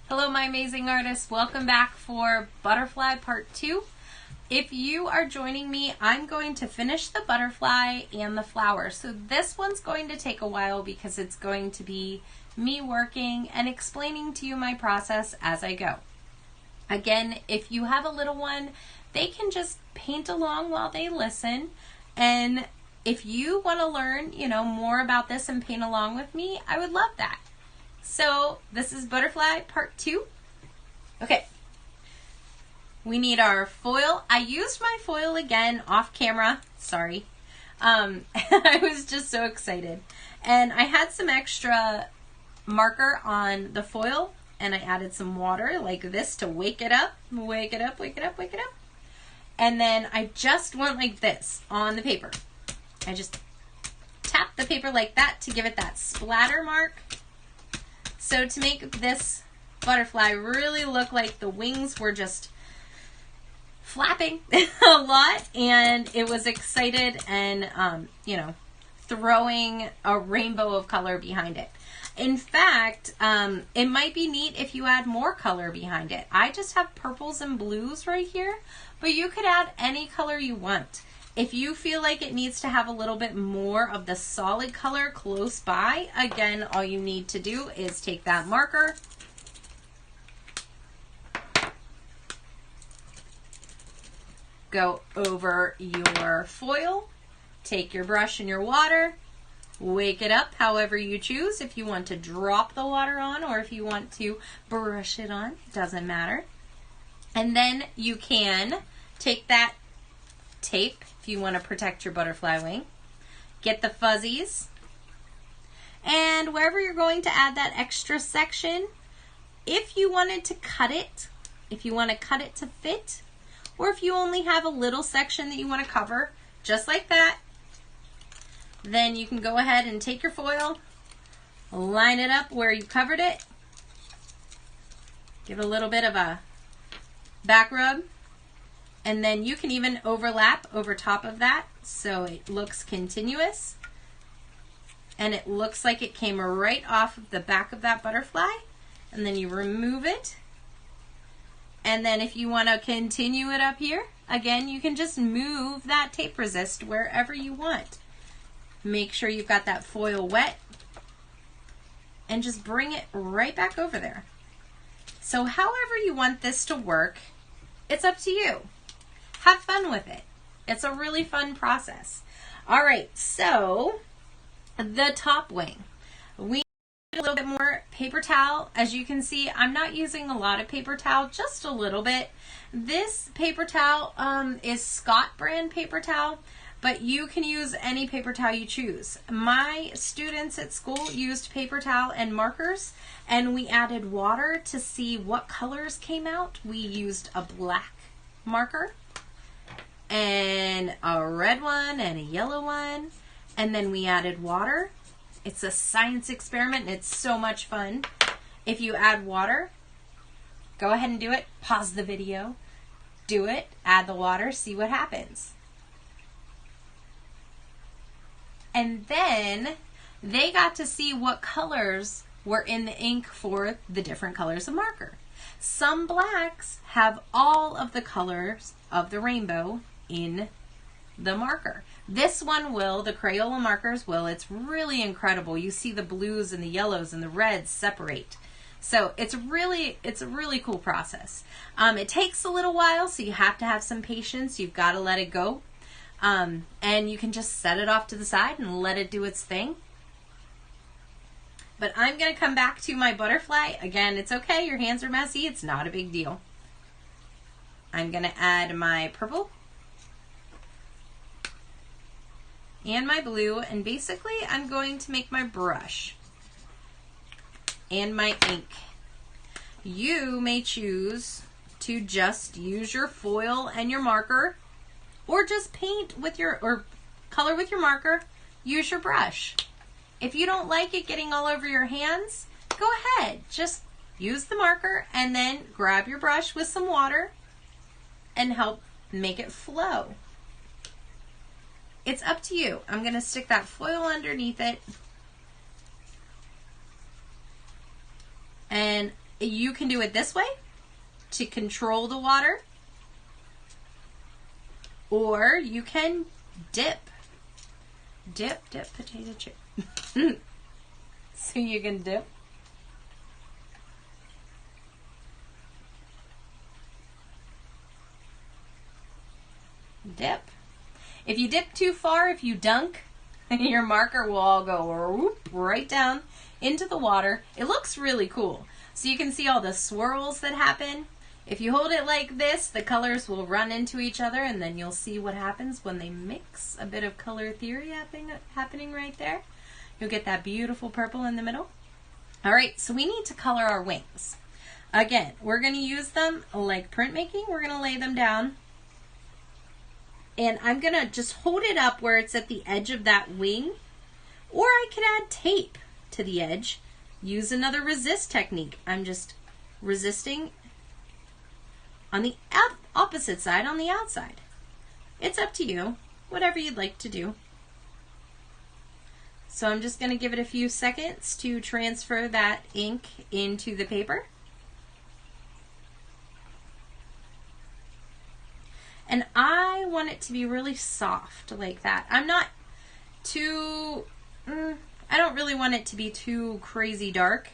Hello, my amazing artists. Welcome back for Butterfly Part 2. If you are joining me, I'm going to finish the butterfly and the flower. So this one's going to take a while because it's going to be me working and explaining to you my process as I go. Again, if you have a little one, they can just paint along while they listen. And if you want to learn, more about this and paint along with me, I would love that. So this is Butterfly Part 2. Okay. We need our foil. I used my foil again off camera. Sorry. I was just so excited. And I had some extra marker on the foil and I added some water like this to wake it up. Wake it up, wake it up, wake it up. And then I just went like this on the paper. I just tapped the paper like that to give it that splatter mark. So to make this butterfly really look like the wings were just flapping a lot and it was excited and, throwing a rainbow of color behind it. In fact, it might be neat if you add more color behind it. I just have purples and blues right here, but you could add any color you want. If you feel like it needs to have a little bit more of the solid color close by, again, all you need to do is take that marker, go over your foil, take your brush and your water, wake it up however you choose. If you want to drop the water on or if you want to brush it on, doesn't matter. And then you can take that tape if you want to protect your butterfly wing. Get the fuzzies. And wherever you're going to add that extra section, if you wanted to cut it, if you want to cut it to fit, or if you only have a little section that you want to cover, just like that, then you can go ahead and take your foil, line it up where you covered it, give it a little bit of a back rub, and then you can even overlap over top of that so it looks continuous and it looks like it came right off of the back of that butterfly. And then you remove it. And then if you want to continue it up here, again, you can just move that tape resist wherever you want. Make sure you've got that foil wet and just bring it right back over there. So however you want this to work, it's up to you. Have fun with it. It's a really fun process. All right, so the top wing. We need a little bit more paper towel. As you can see, I'm not using a lot of paper towel, just a little bit. This paper towel is Scott brand paper towel, but you can use any paper towel you choose. My students at school used paper towel and markers, and we added water to see what colors came out. We used a black marker and a red one and a yellow one, and then we added water. It's a science experiment and it's so much fun. If you add water, go ahead and do it. Pause the video, do it, add the water, see what happens. And then they got to see what colors were in the ink for the different colors of marker. Some blacks have all of the colors of the rainbow in the marker. This one will, the Crayola markers will. It's really incredible. You see the blues and the yellows and the reds separate. So it's a really cool process. It takes a little while, so you have to have some patience. You've got to let it go. And you can just set it off to the side and let it do its thing. But I'm going to come back to my butterfly. Again, it's okay. Your hands are messy. It's not a big deal. I'm going to add my purple and my blue, and basically I'm going to make my brush and my ink. You may choose to just use your foil and your marker, or just paint with or color with your marker, use your brush. If you don't like it getting all over your hands, go ahead, just use the marker and then grab your brush with some water and help make it flow. It's up to you. I'm going to stick that foil underneath it. And you can do it this way to control the water, or you can dip potato chip. So you can dip. Dip. If you dip too far, if you dunk, your marker will all go right down into the water. It looks really cool. So you can see all the swirls that happen. If you hold it like this, the colors will run into each other, and then you'll see what happens when they mix. A bit of color theory happening right there. You'll get that beautiful purple in the middle. All right, so we need to color our wings. Again, we're going to use them like printmaking. We're going to lay them down. And I'm going to just hold it up where it's at the edge of that wing. Or I could add tape to the edge. Use another resist technique. I'm just resisting on the opposite side, on the outside. It's up to you, whatever you'd like to do. So I'm just going to give it a few seconds to transfer that ink into the paper. And I want it to be really soft like that. I'm not too, I don't really want it to be too crazy dark.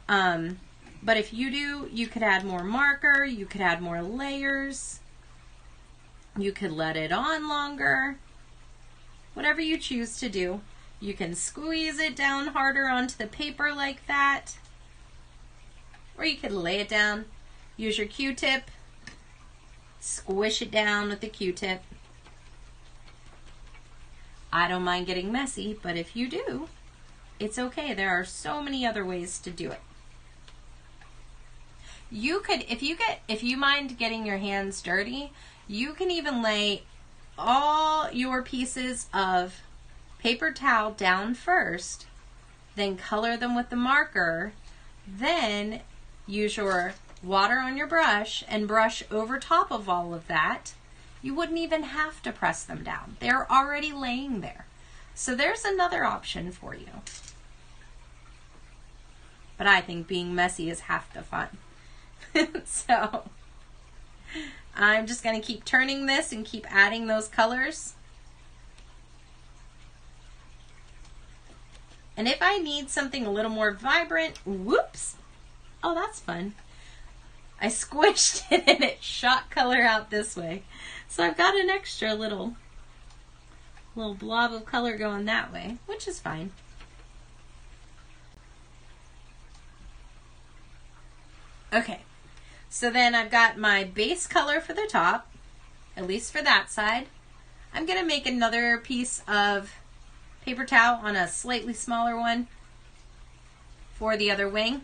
But if you do, you could add more marker, you could add more layers, you could let it on longer, whatever you choose to do. You can squeeze it down harder onto the paper like that, or you could lay it down, use your Q-tip, squish it down with the Q-tip. I don't mind getting messy, but if you do, it's okay. There are so many other ways to do it. You could, if you mind getting your hands dirty, you can even lay all your pieces of paper towel down first, then color them with the marker, then use your water on your brush and brush over top of all of that. You wouldn't even have to press them down. They're already laying there. So there's another option for you. But I think being messy is half the fun. So I'm just going to keep turning this and keep adding those colors. And if I need something a little more vibrant, whoops, oh, that's fun. I squished it and it shot color out this way. So I've got an extra little blob of color going that way, which is fine. Okay, so then I've got my base color for the top, at least for that side. I'm going to make another piece of paper towel on a slightly smaller one for the other wing.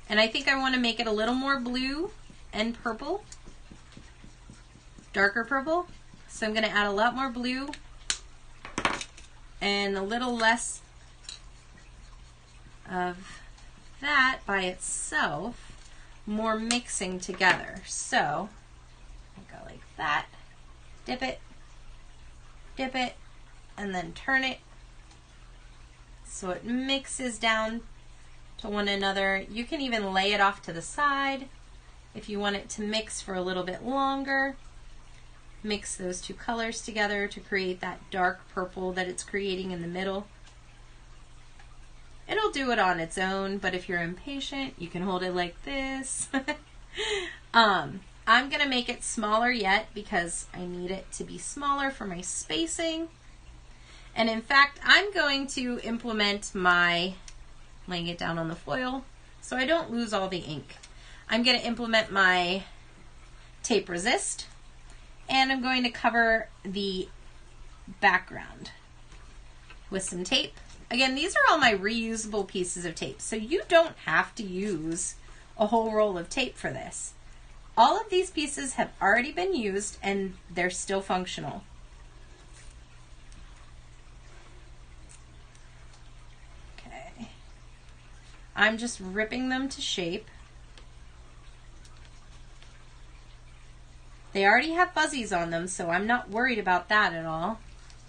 And I think I want to make it a little more blue and purple, darker purple. So I'm going to add a lot more blue and a little less of that by itself, more mixing together. So I'll go like that, dip it, and then turn it so it mixes down to one another. You can even lay it off to the side if you want it to mix for a little bit longer. Mix those two colors together to create that dark purple that it's creating in the middle. It'll do it on its own, but if you're impatient, you can hold it like this. I'm going to make it smaller yet because I need it to be smaller for my spacing. And in fact, I'm going to implement my laying it down on the foil so I don't lose all the ink. I'm going to implement my tape resist, and I'm going to cover the background with some tape. Again, these are all my reusable pieces of tape, so you don't have to use a whole roll of tape for this. All of these pieces have already been used and they're still functional. Okay. I'm just ripping them to shape. They already have fuzzies on them, so I'm not worried about that at all.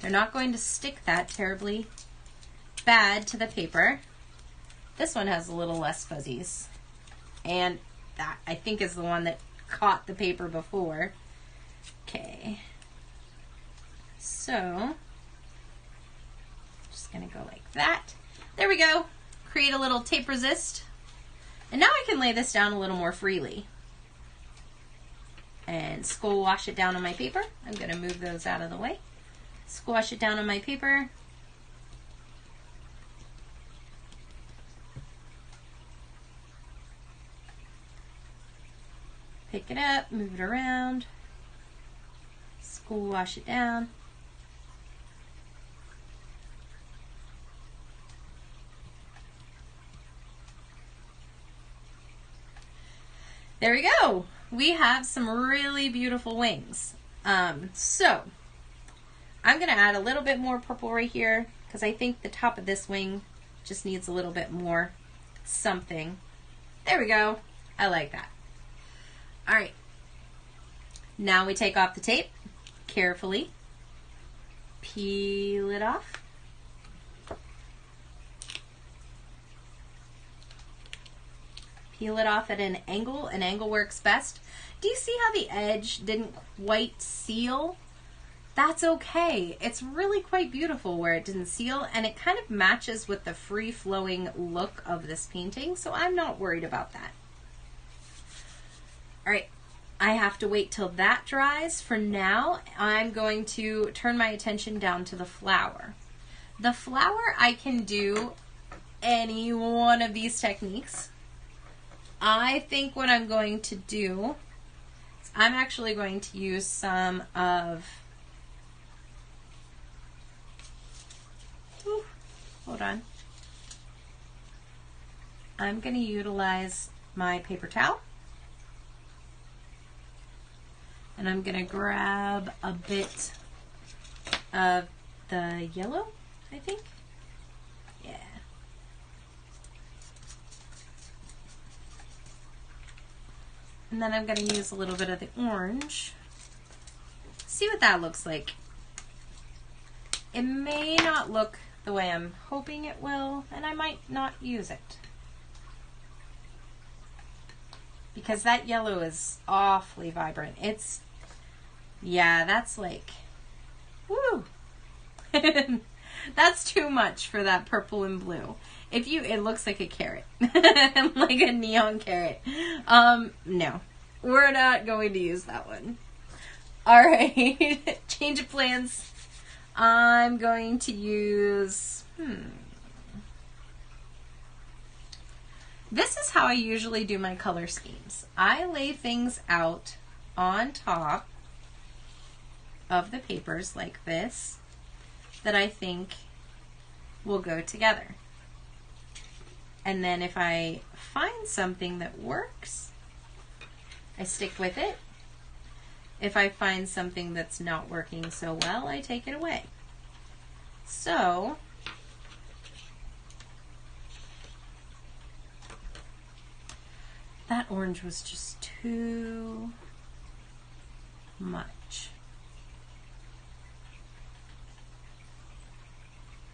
They're not going to stick that terribly bad to the paper. This one has a little less fuzzies. And that, I think, is the one that caught the paper before. Okay. So, just going to go like that. There we go. Create a little tape resist. And now I can lay this down a little more freely. And squash it down on my paper. I'm going to move those out of the way. Squash it down on my paper. Pick it up, move it around. Squash it down. There we go. We have some really beautiful wings. So I'm going to add a little bit more purple right here because I think the top of this wing just needs a little bit more something. There we go. I like that. All right. Now we take off the tape carefully. Peel it off. Peel it off at an angle. An angle works best. Do you see how the edge didn't quite seal? That's okay. It's really quite beautiful where it didn't seal, and it kind of matches with the free-flowing look of this painting, so I'm not worried about that. All right, I have to wait till that dries. For now, I'm going to turn my attention down to the flower. The flower, I can do any one of these techniques. I think what I'm going to do is I'm actually going to use some of, hold on. I'm going to utilize my paper towel. And I'm going to grab a bit of the yellow, I think. Yeah. And then I'm going to use a little bit of the orange. See what that looks like. It may not look the way I'm hoping it will, and I might not use it. Because that yellow is awfully vibrant. It's, yeah, that's like, woo! That's too much for that purple and blue. If you, it looks like a carrot. Like a neon carrot. No. We're not going to use that one. Alright. Change of plans. I'm going to use, This is how I usually do my color schemes. I lay things out on top of the papers like this that I think will go together. And then if I find something that works, I stick with it. If I find something that's not working so well, I take it away. So, that orange was just too much.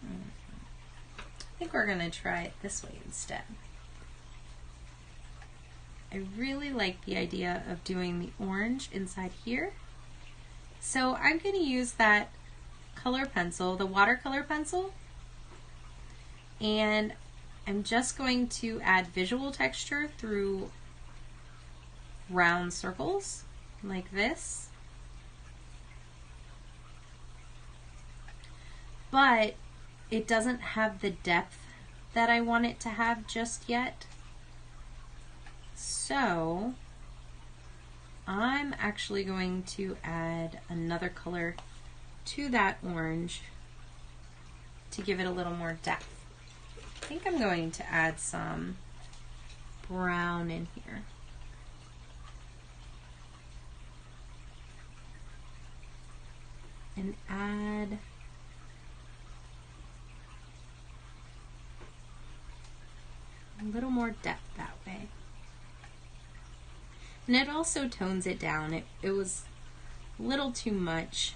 I think we're going to try it this way instead. I really like the idea of doing the orange inside here. So I'm going to use that color pencil, the watercolor pencil, and I'm just going to add visual texture through round circles like this. But it doesn't have the depth that I want it to have just yet. So I'm actually going to add another color to that orange to give it a little more depth. I think I'm going to add some brown in here. And add a little more depth that way. And it also tones it down. It was a little too much.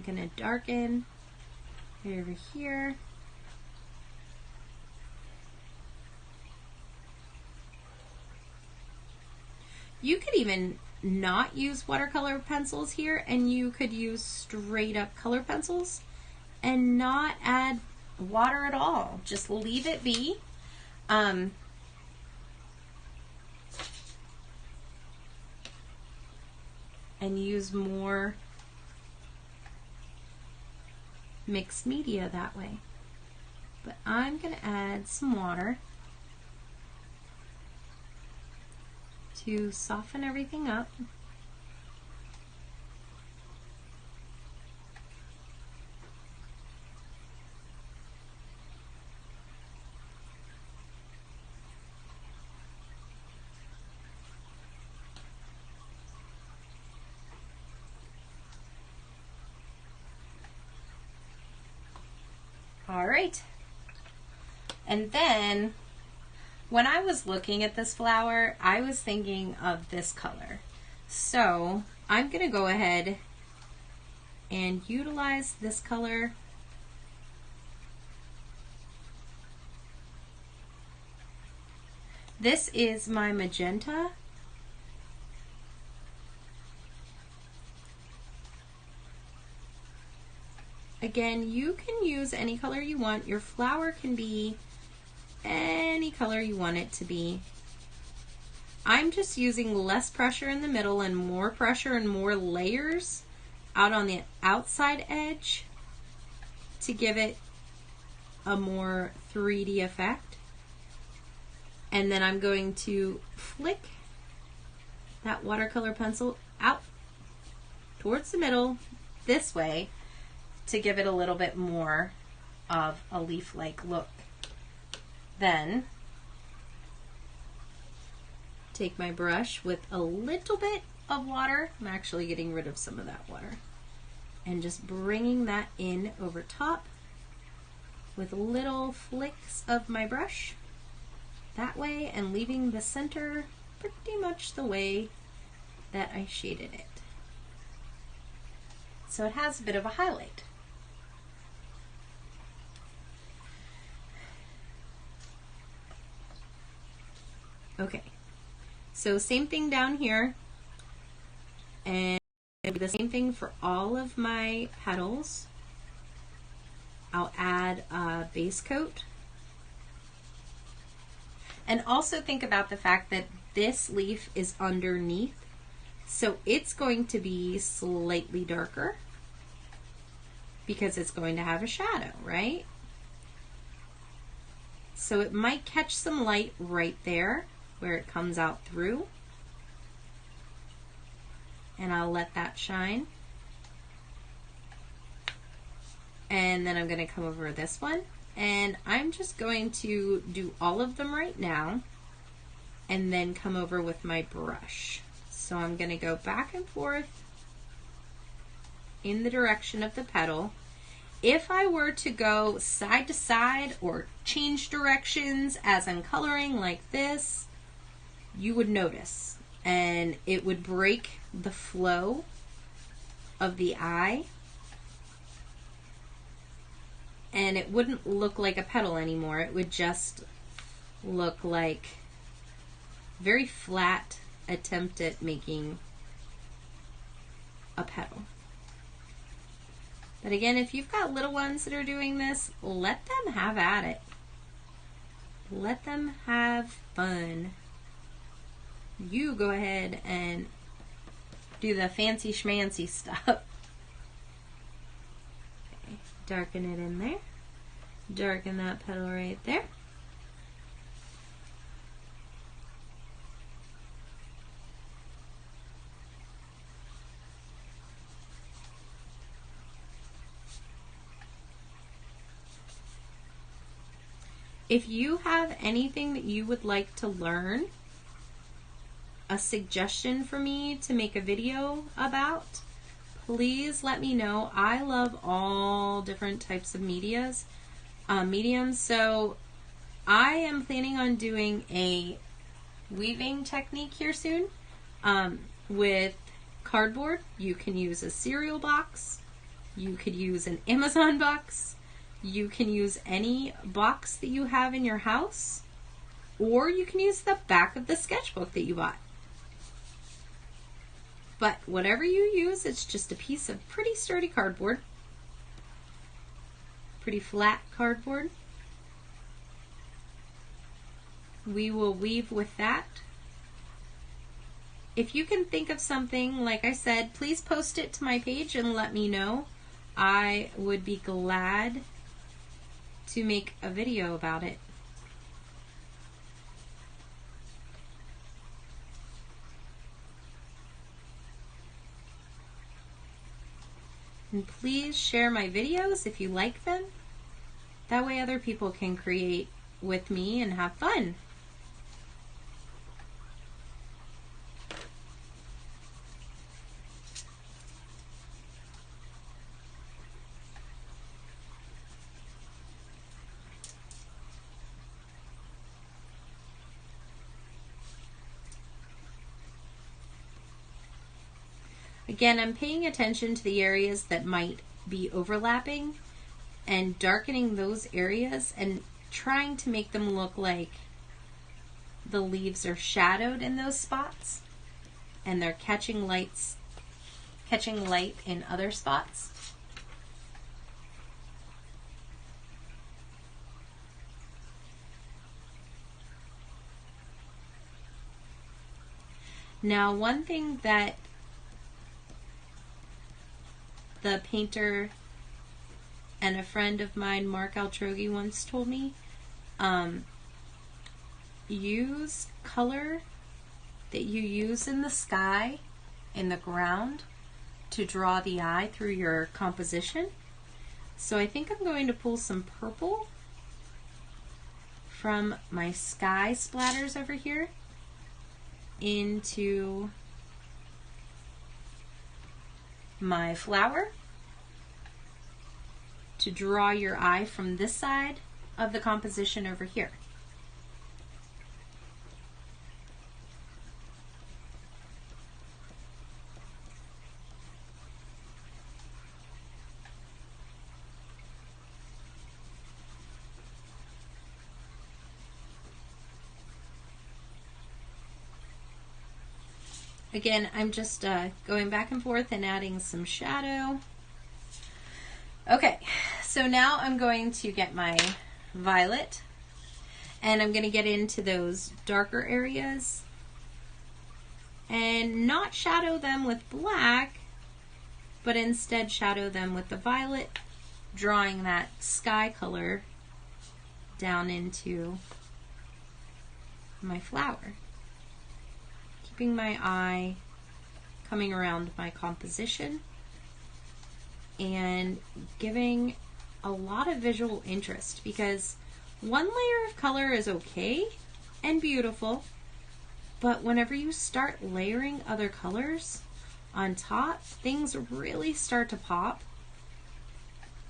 I'm gonna darken right over here. You could even not use watercolor pencils here, and you could use straight up color pencils and not add water at all. Just leave it be. And use more mixed media that way. But I'm going to add some water to soften everything up. All right. And then when I was looking at this flower, I was thinking of this color. So I'm going to go ahead and utilize this color. This is my magenta. Again, you can use any color you want. Your flower can be any color you want it to be. I'm just using less pressure in the middle and more pressure and more layers out on the outside edge to give it a more 3D effect. And then I'm going to flick that watercolor pencil out towards the middle this way to give it a little bit more of a leaf-like look. Then take my brush with a little bit of water. I'm actually getting rid of some of that water. And just bringing that in over top with little flicks of my brush that way, and leaving the center pretty much the way that I shaded it. So it has a bit of a highlight. Okay, so same thing down here, and it'll be the same thing for all of my petals. I'll add a base coat. And also think about the fact that this leaf is underneath, so it's going to be slightly darker because it's going to have a shadow, right? So it might catch some light right there where it comes out through, and I'll let that shine. And then I'm going to come over this one, and I'm just going to do all of them right now and then come over with my brush. So I'm going to go back and forth in the direction of the petal. If I were to go side to side or change directions as I'm coloring like this, you would notice, and it would break the flow of the eye, and it wouldn't look like a petal anymore. It would just look like a very flat attempt at making a petal. But again, if you've got little ones that are doing this, let them have at it. Let them have fun. You go ahead and do the fancy schmancy stuff. Okay, darken it in there. Darken that petal right there. If you have anything that you would like to learn, a suggestion for me to make a video about, please let me know. I love all different types of mediums. So I am planning on doing a weaving technique here soon with cardboard. You can use a cereal box You could use an Amazon box. You can use any box that you have in your house, or you can use the back of the sketchbook that you bought. But whatever you use, it's just a piece of pretty sturdy cardboard, pretty flat cardboard. We will weave with that. If you can think of something, like I said, please post it to my page and let me know. I would be glad to make a video about it. And please share my videos if you like them. That way other people can create with me and have fun. Again, I'm paying attention to the areas that might be overlapping and darkening those areas and trying to make them look like the leaves are shadowed in those spots and they're catching light in other spots. Now, one thing that the painter and a friend of mine, Mark Altrogi, once told me, use color that you use in the sky, in the ground, to draw the eye through your composition. So I think I'm going to pull some purple from my sky splatters over here into my flower to draw your eye from this side of the composition over here. Again, I'm just going back and forth and adding some shadow. Okay, so now I'm going to get my violet and I'm going to get into those darker areas and not shadow them with black, but instead shadow them with the violet, drawing that sky color down into my flower. Keeping my eye coming around my composition and giving a lot of visual interest, because one layer of color is okay and beautiful, but whenever you start layering other colors on top, things really start to pop,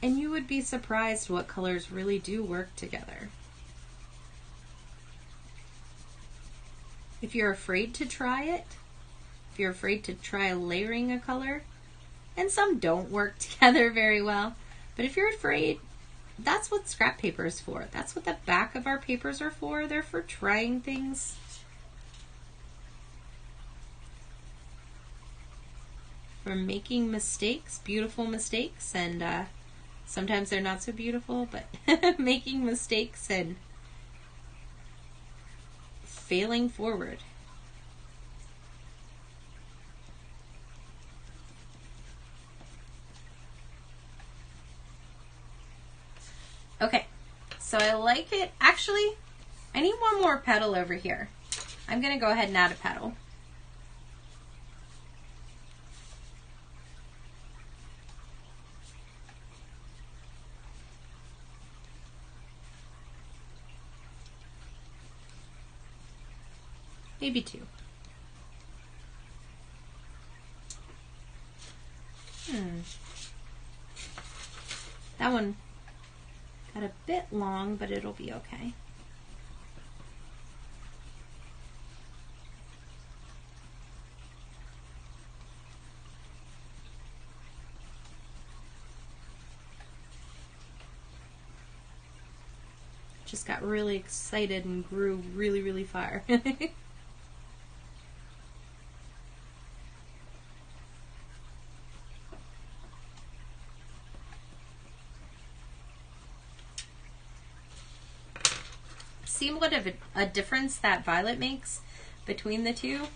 and you would be surprised what colors really do work together. If you're afraid to try it, if you're afraid to try layering a color, and some don't work together very well, but if you're afraid, that's what scrap paper is for. That's what the back of our papers are for. They're for trying things. For making mistakes, beautiful mistakes, and sometimes they're not so beautiful, but making mistakes and failing forward. Okay, so I like it. Actually, I need one more petal over here. I'm going to go ahead and add a petal. Maybe two. That one got a bit long, but it'll be okay. just got really excited and grew really, really far. See what a difference that violet makes between the two?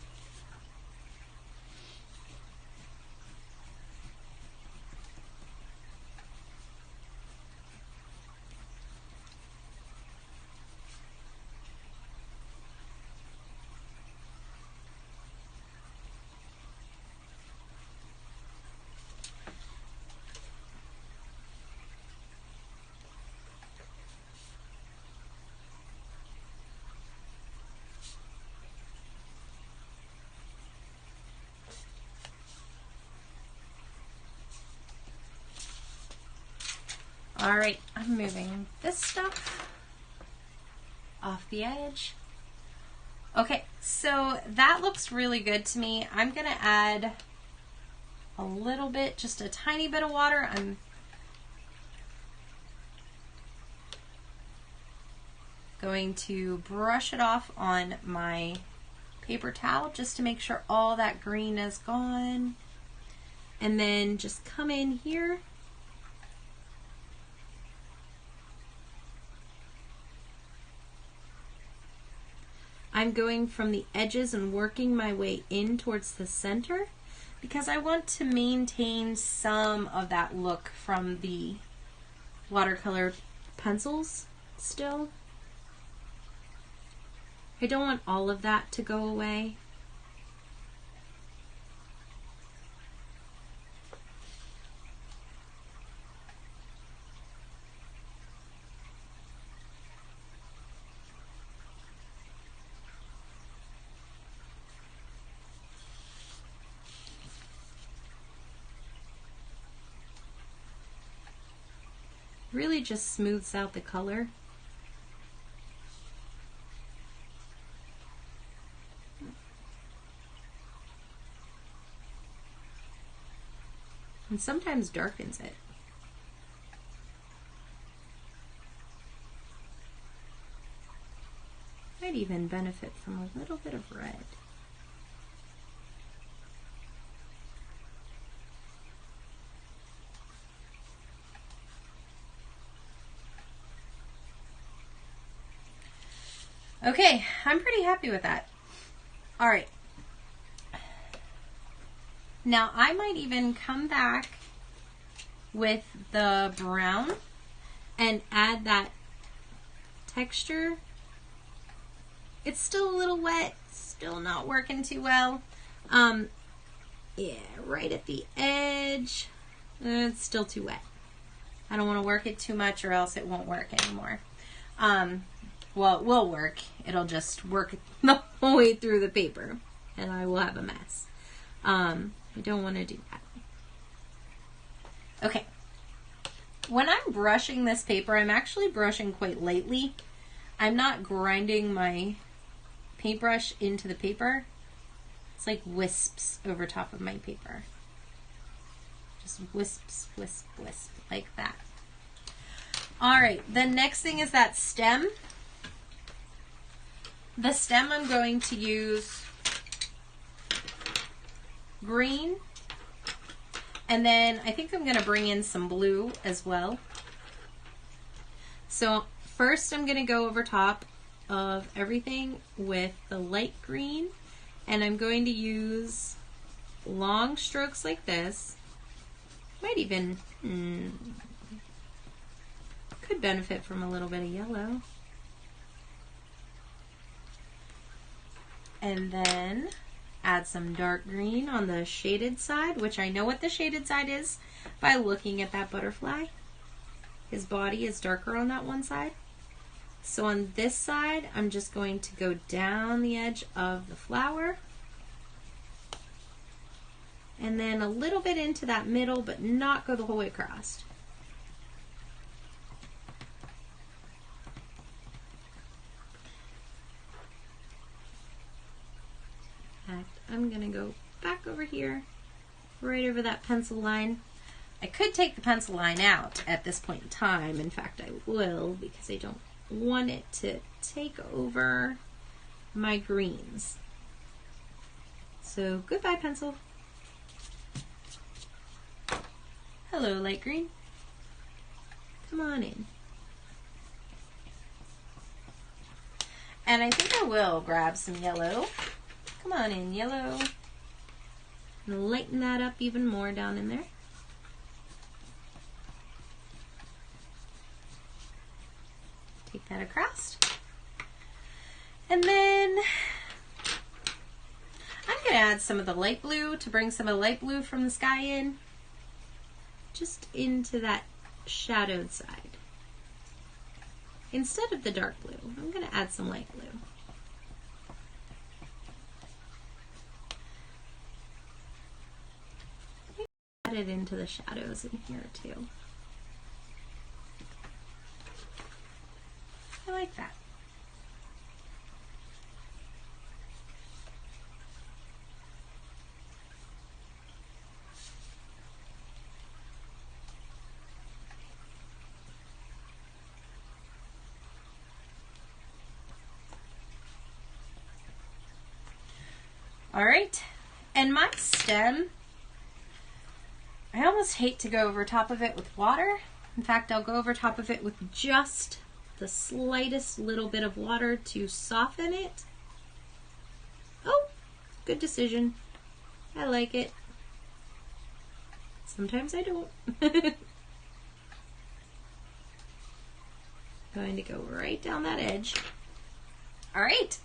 All right, I'm moving this stuff off the edge. Okay, so that looks really good to me. I'm gonna add a little bit, just a tiny bit of water. I'm going to brush it off on my paper towel just to make sure all that green is gone. And then just come in here. I'm going from the edges and working my way in towards the center because I want to maintain some of that look from the watercolor pencils still. I don't want all of that to go away. Really just smooths out the color. And sometimes darkens it. Might even benefit from a little bit of red. Okay, I'm pretty happy with that. All right. Now I might even come back with the brown and add that texture. It's still a little wet, still not working too well. Yeah, right at the edge. It's still too wet. I don't want to work it too much or else it won't work anymore. Well, it will work. It'll just work the whole way through the paper and I will have a mess. I don't want to do that. Okay. When I'm brushing this paper, I'm actually brushing quite lightly. I'm not grinding my paintbrush into the paper. It's like wisps over top of my paper. Just wisps, wisp, wisp, like that. All right, the next thing is that stem. The stem I'm going to use green, and then I think I'm going to bring in some blue as well. So first I'm going to go over top of everything with the light green, and I'm going to use long strokes like this. Might even could benefit from a little bit of yellow. And then add some dark green on the shaded side, which I know what the shaded side is by looking at that butterfly. His body is darker on that one side. So on this side, I'm just going to go down the edge of the flower. And then a little bit into that middle, but not go the whole way across. I'm going to go back over here, right over that pencil line. I could take the pencil line out at this point in time. In fact, I will, because I don't want it to take over my greens. So goodbye, pencil. Hello, light green. Come on in. And I think I will grab some yellow. Come on in, yellow. And lighten that up even more down in there. Take that across. And then I'm going to add some of the light blue to bring some of the light blue from the sky in. Just into that shadowed side. Instead of the dark blue, I'm going to add some light blue. Add it into the shadows in here too. I like that. All right, and my stem, I almost hate to go over top of it with water. In fact, I'll go over top of it with just the slightest little bit of water to soften it. Oh, good decision. I like it. Sometimes I don't. Going to go right down that edge. All right.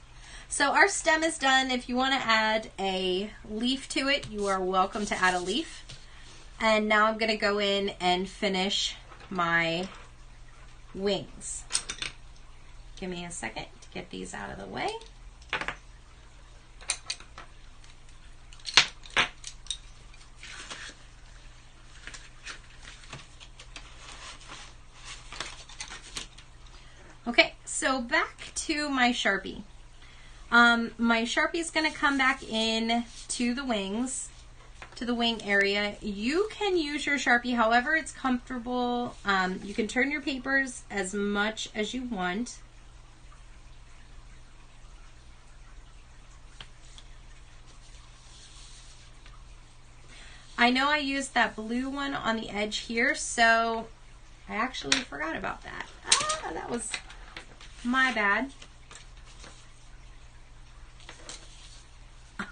So our stem is done. If you want to add a leaf to it, you are welcome to add a leaf. And now I'm going to go in and finish my wings. Give me a second to get these out of the way. Okay, so back to my Sharpie. My Sharpie is going to come back in to the wings, to the wing area. You can use your Sharpie however it's comfortable. You can turn your papers as much as you want. I know I used that blue one on the edge here, so I actually forgot about that. Ah, that was my bad.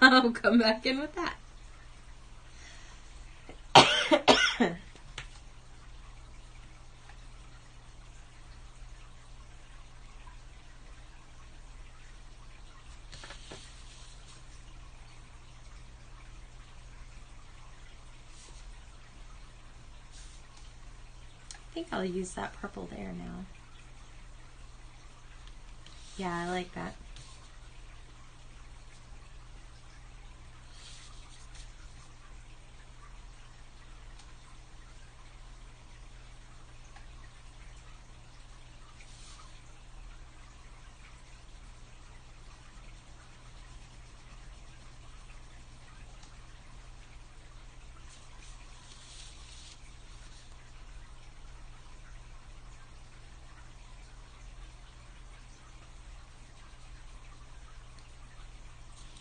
I'll come back in with that. I think I'll use that purple there now. Yeah, I like that.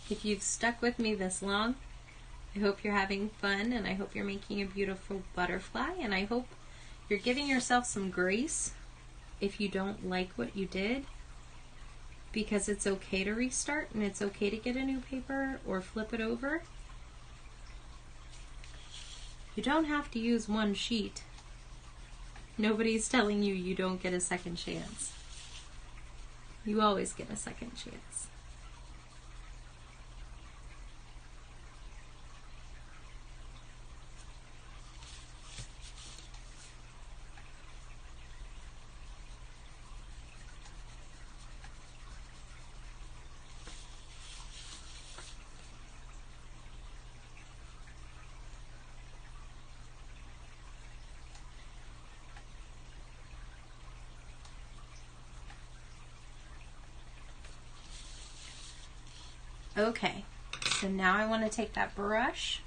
If you've stuck with me this long, I hope you're having fun, and I hope you're making a beautiful butterfly, and I hope you're giving yourself some grace if you don't like what you did, because it's okay to restart and it's okay to get a new paper or flip it over. You don't have to use one sheet. Nobody's telling you you don't get a second chance. You always get a second chance. Okay, so now I want to take that brush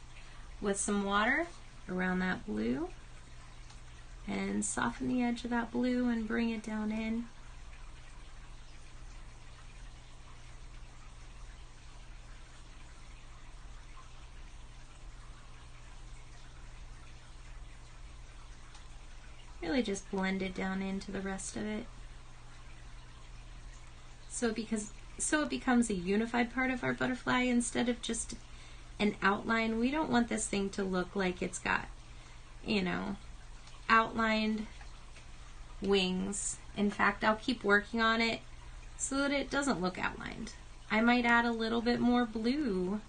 with some water around that blue and soften the edge of that blue and bring it down in. I just blend it down into the rest of it. So it becomes a unified part of our butterfly instead of just an outline. We don't want this thing to look like it's got, you know, outlined wings. In fact, I'll keep working on it so that it doesn't look outlined. I might add a little bit more blue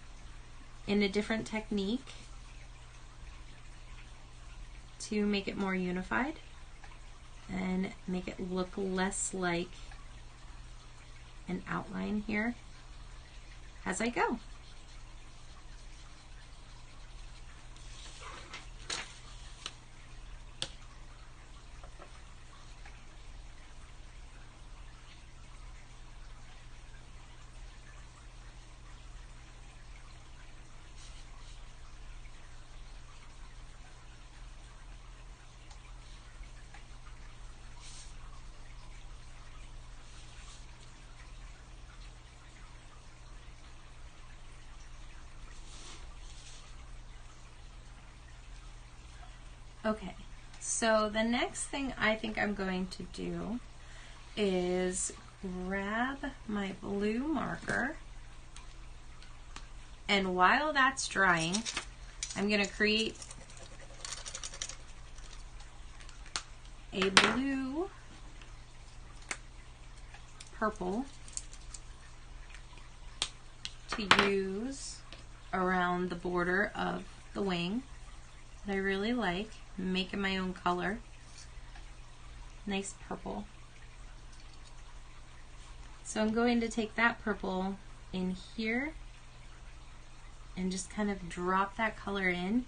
in a different technique to make it more unified and make it look less like an outline here as I go. Okay, so the next thing I think I'm going to do is grab my blue marker, and while that's drying, I'm going to create a blue purple to use around the border of the wing that I really like. I'm making my own color. Nice purple. So I'm going to take that purple in here and just kind of drop that color in,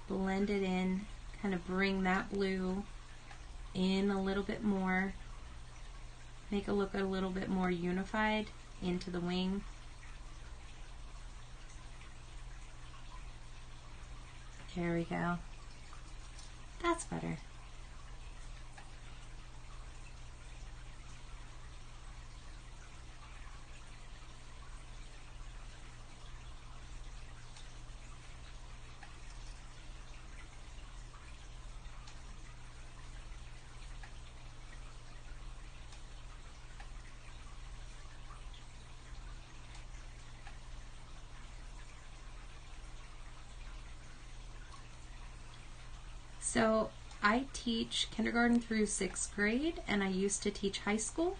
blend it in, kind of bring that blue in a little bit more, make it look a little bit more unified into the wing. There we go. That's better. So I teach kindergarten through 6th grade, and I used to teach high school.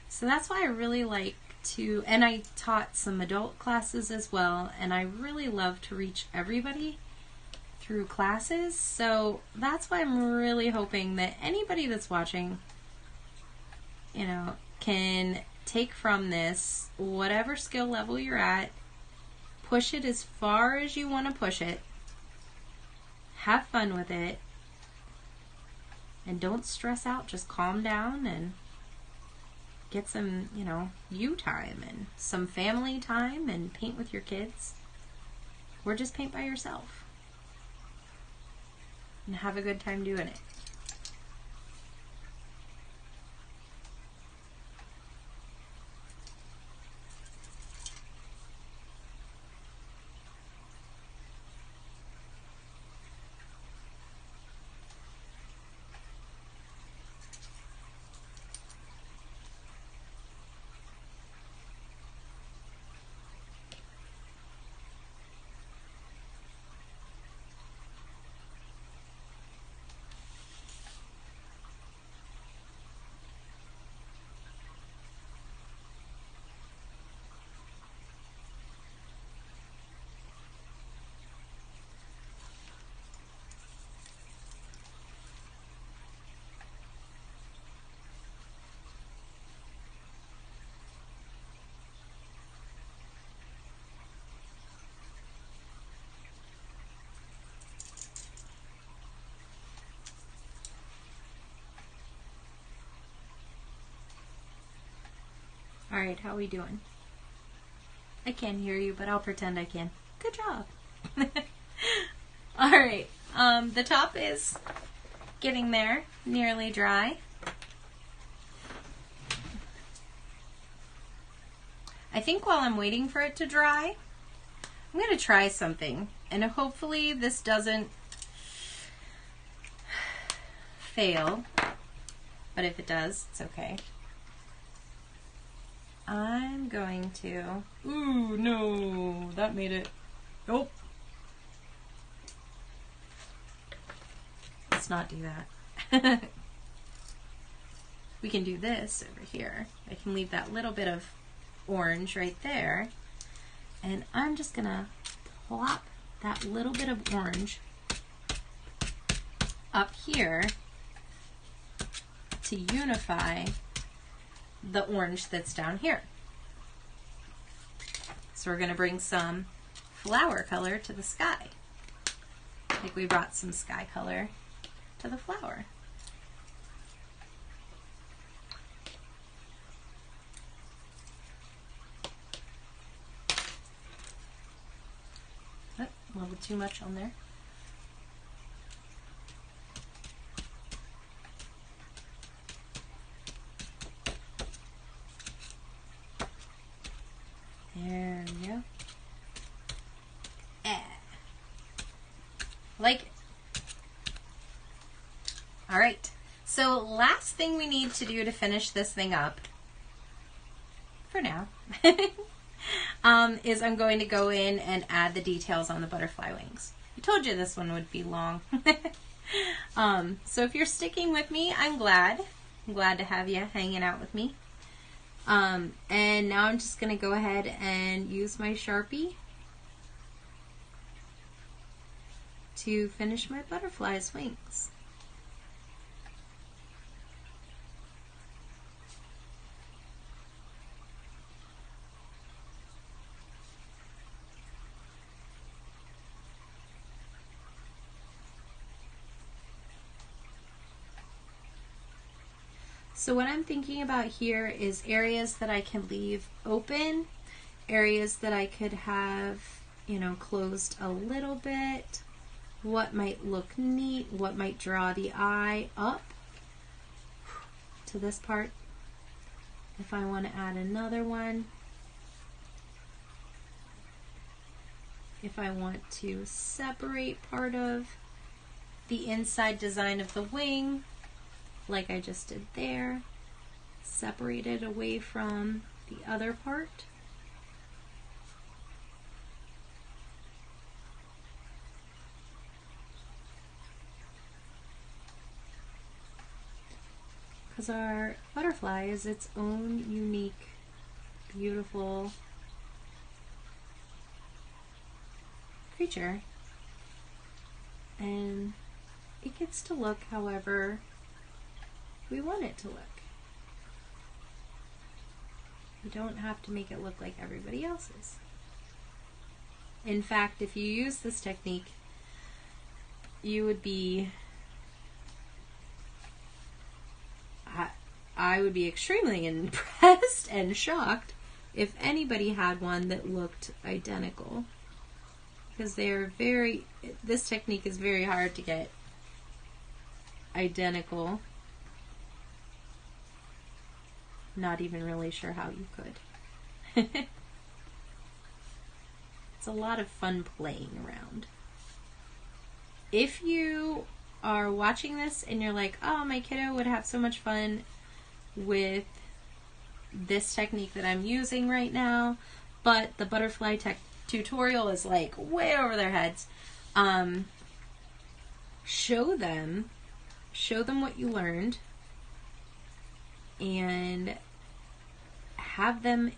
So that's why I really like to, and I taught some adult classes as well, and I really love to reach everybody through classes. So that's why I'm really hoping that anybody that's watching, you know, can take from this whatever skill level you're at, push it as far as you want to push it, have fun with it, and don't stress out. Just calm down and get some, you know, you time and some family time and paint with your kids, or just paint by yourself and have a good time doing it. All right, how are we doing? I can't hear you, but I'll pretend I can. Good job. All right, the top is getting there, nearly dry. I think while I'm waiting for it to dry, I'm going to try something, and hopefully this doesn't fail, but if it does, it's okay. I'm going to, ooh, no, that made it, nope. Let's not do that. We can do this over here. I can leave that little bit of orange right there. And I'm just gonna plop that little bit of orange up here to unify the orange that's down here. So we're going to bring some flower color to the sky. Like we brought some sky color to the flower. Oh, a little too much on there. There we go. Like it. All right. So last thing we need to do to finish this thing up, for now, is I'm going to go in and add the details on the butterfly wings. I told you this one would be long. So if you're sticking with me, I'm glad. I'm glad to have you hanging out with me. And now I'm just going to go ahead and use my Sharpie to finish my butterfly's wings. So what I'm thinking about here is areas that I can leave open, areas that I could have, you know, closed a little bit, what might look neat, what might draw the eye up to this part. If I want to add another one, if I want to separate part of the inside design of the wing, like I just did there, separate it away from the other part. Because our butterfly is its own unique, beautiful creature. And it gets to look however we want it to look. You don't have to make it look like everybody else's. In fact, if you use this technique, you would be, I would be extremely impressed and shocked if anybody had one that looked identical. Because this technique is very hard to get identical. Not even really sure how you could. It's a lot of fun playing around. If you are watching this and you're like, oh, my kiddo would have so much fun with this technique that I'm using right now, but the butterfly tutorial is like way over their heads, show them what you learned and have them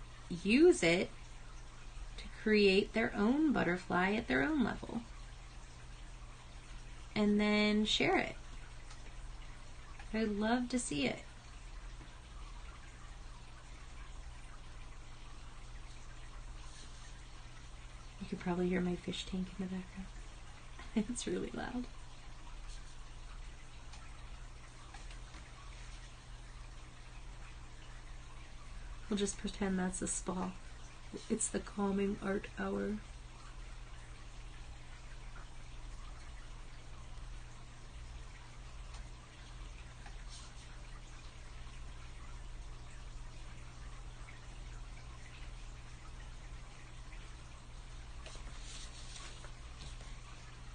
use it to create their own butterfly at their own level. And then share it. I'd love to see it. You could probably hear my fish tank in the background. It's really loud. We'll just pretend that's a spa. It's the calming art hour.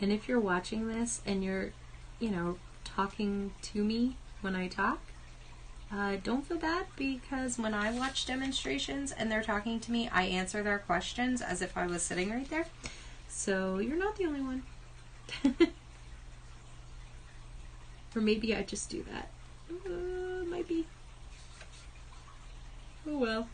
And if you're watching this and you're, talking to me when I talk. Don't feel bad, because when I watch demonstrations and they're talking to me, I answer their questions as if I was sitting right there. So you're not the only one. Or maybe I just do that. Might be. Oh well.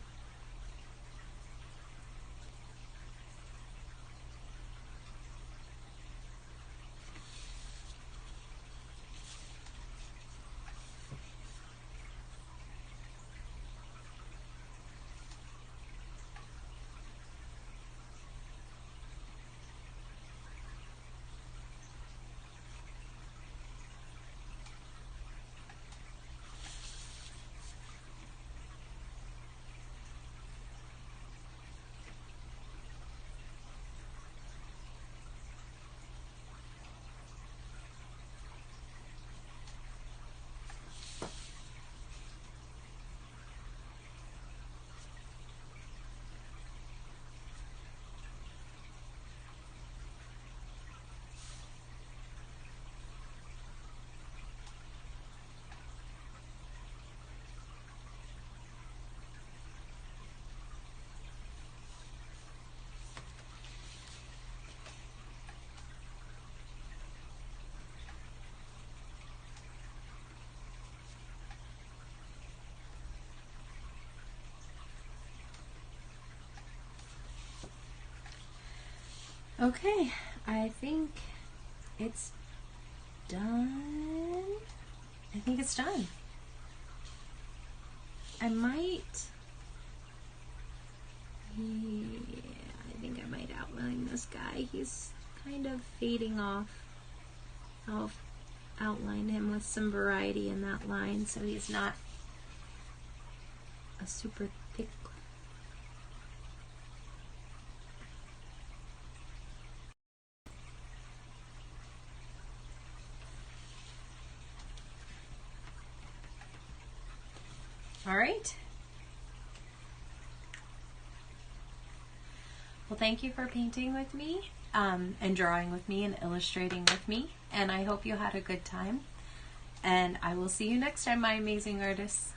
Okay, I think it's done. I think it's done. I might, I think I might outline this guy. He's kind of fading off. I'll outline him with some variety in that line so he's not a super thick. All right. Well, thank you for painting with me, and drawing with me and illustrating with me. And I hope you had a good time. And I will see you next time, my amazing artists.